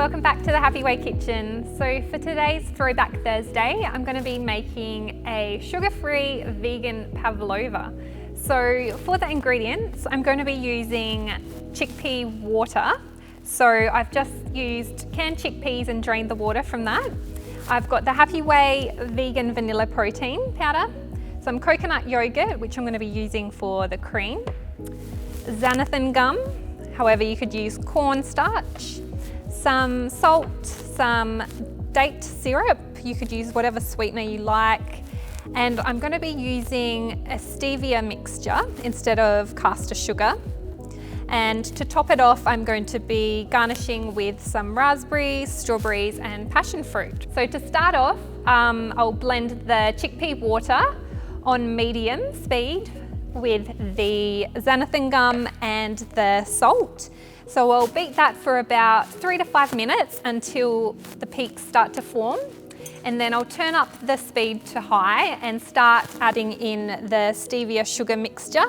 welcome back to the Happy Way Kitchen. So for today's Throwback Thursday, I'm going to be making a sugar-free vegan pavlova. So for the ingredients, I'm going to be using chickpea water. So I've just used canned chickpeas and drained the water from that. I've got the Happy Way vegan vanilla protein powder, some coconut yogurt, which I'm going to be using for the cream, xanathan gum, however you could use cornstarch, some salt, some date syrup, you could use whatever sweetener you like, and I'm going to be using a stevia mixture instead of caster sugar. And to top it off, I'm going to be garnishing with some raspberries, strawberries and passion fruit. So to start off, I'll blend the chickpea water on medium speed with the xanathan gum and the salt. So I'll beat that for about 3 to 5 minutes until the peaks start to form. And then I'll turn up the speed to high and start adding in the stevia sugar mixture,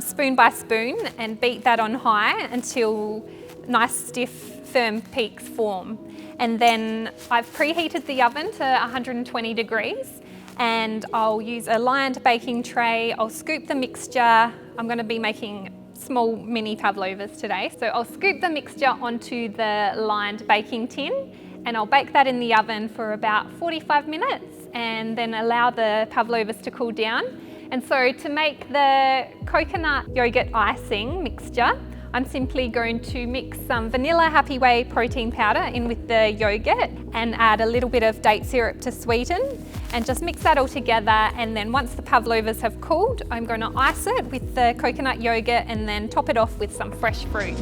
spoon by spoon, and beat that on high until nice stiff firm peaks form. And then I've preheated the oven to 120 degrees and I'll use a lined baking tray. I'll scoop the mixture. I'm going to be making small mini pavlovas today. So I'll scoop the mixture onto the lined baking tin and I'll bake that in the oven for about 45 minutes and then allow the pavlovas to cool down. And so to make the coconut yogurt icing mixture, I'm simply going to mix some vanilla Happy Way protein powder in with the yogurt and add a little bit of date syrup to sweeten and just mix that all together. And then once the pavlovas have cooled, I'm going to ice it with the coconut yogurt and then top it off with some fresh fruit.